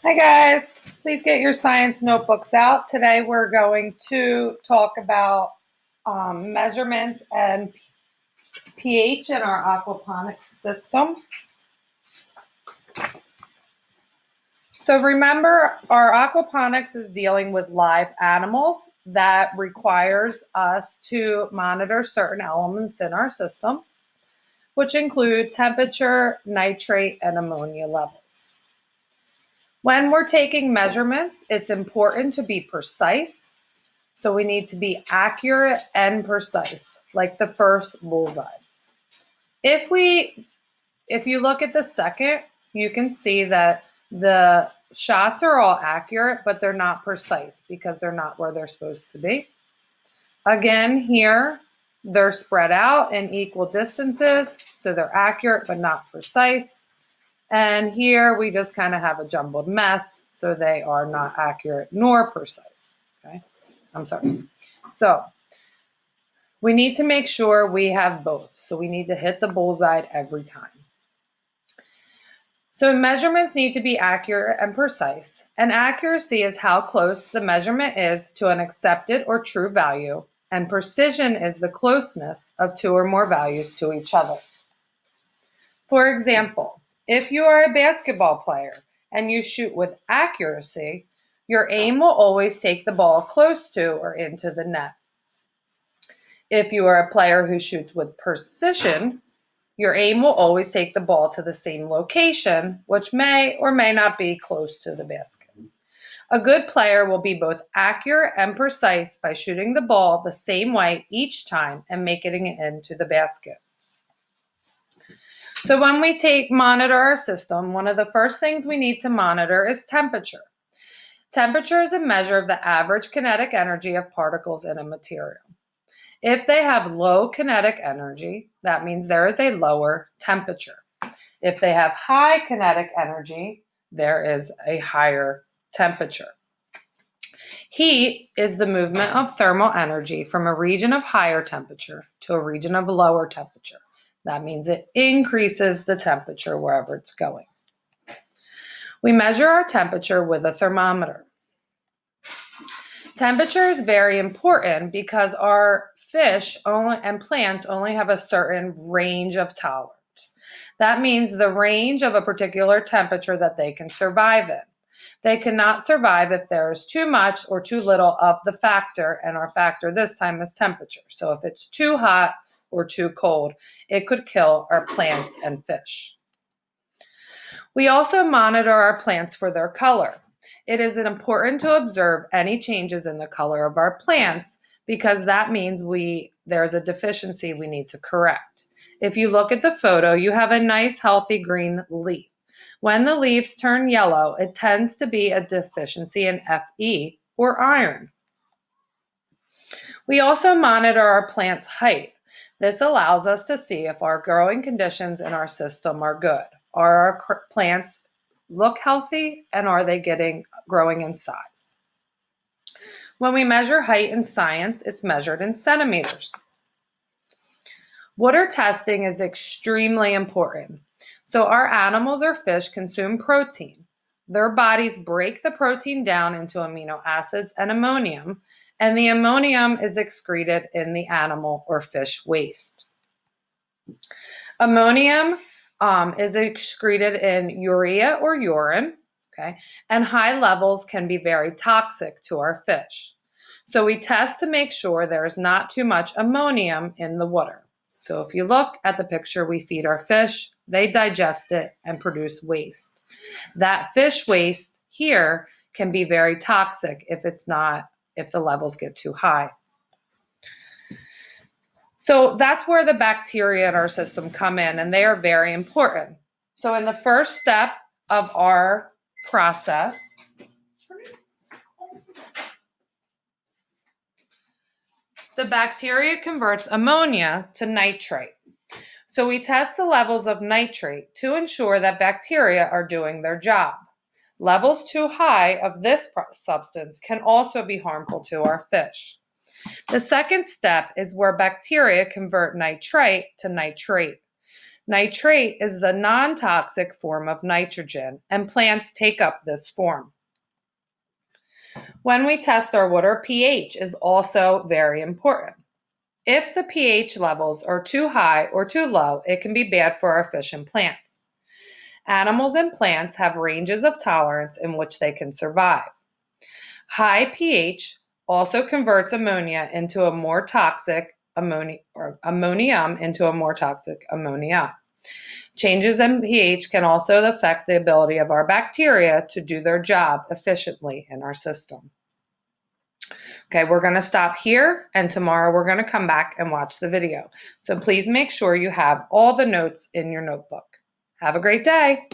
Hi guys, please get your science notebooks out. Today we're going to talk about measurements and pH in our aquaponics system. So remember, our aquaponics is dealing with live animals that requires us to monitor certain elements in our system, which include temperature, nitrate, and ammonia levels. When we're taking measurements, it's important to be precise. So we need to be accurate and precise, like the first bullseye. If you look at the second, you can see that the shots are all accurate, but they're not precise because they're not where they're supposed to be. Again, here, they're spread out in equal distances, so they're accurate but not precise. And here we just kind of have a jumbled mess, so they are not accurate nor precise. Okay, I'm sorry. So we need to make sure we have both. So we need to hit the bullseye every time. So measurements need to be accurate and precise. And accuracy is how close the measurement is to an accepted or true value. And precision is the closeness of two or more values to each other. For example, if you are a basketball player and you shoot with accuracy, your aim will always take the ball close to or into the net. If you are a player who shoots with precision, your aim will always take the ball to the same location, which may or may not be close to the basket. A good player will be both accurate and precise by shooting the ball the same way each time and making it into the basket. So when we monitor our system, one of the first things we need to monitor is temperature. Temperature is a measure of the average kinetic energy of particles in a material. If they have low kinetic energy, that means there is a lower temperature. If they have high kinetic energy, there is a higher temperature. Heat is the movement of thermal energy from a region of higher temperature to a region of lower temperature. That means it increases the temperature wherever it's going. We measure our temperature with a thermometer. Temperature is very important because our fish and plants only have a certain range of tolerance. That means the range of a particular temperature that they can survive in. They cannot survive if there is too much or too little of the factor, and our factor this time is temperature. So if it's too hot or too cold, it could kill our plants and fish. We also monitor our plants for their color. It is important to observe any changes in the color of our plants because that means there's a deficiency we need to correct. If you look at the photo, you have a nice healthy green leaf. When the leaves turn yellow, it tends to be a deficiency in Fe or iron. We also monitor our plant's height. This allows us to see if our growing conditions in our system are good. Are our plants look healthy and are they growing in size? When we measure height in science, it's measured in centimeters. Water testing is extremely important. So our animals or fish consume protein. Their bodies break the protein down into amino acids and ammonium, and the ammonium is excreted in the animal or fish waste. Ammonium is excreted in urea or urine, okay? And high levels can be very toxic to our fish. So we test to make sure there's not too much ammonium in the water. So if you look at the picture, we feed our fish, they digest it and produce waste. That fish waste here can be very toxic if the levels get too high. So that's where the bacteria in our system come in, and they are very important. So in the first step of our process, the bacteria converts ammonia to nitrate. So we test the levels of nitrate to ensure that bacteria are doing their job. Levels too high of this substance can also be harmful to our fish. The second step is where bacteria convert nitrite to nitrate. Nitrate is the non-toxic form of nitrogen, and plants take up this form. When we test our water, pH is also very important. If the pH levels are too high or too low, it can be bad for our fish and plants. Animals and plants have ranges of tolerance in which they can survive. High pH also converts ammonium into a more toxic ammonium into a more toxic ammonia. Changes in pH can also affect the ability of our bacteria to do their job efficiently in our system. Okay, we're going to stop here, and tomorrow we're going to come back and watch the video. So please make sure you have all the notes in your notebook. Have a great day.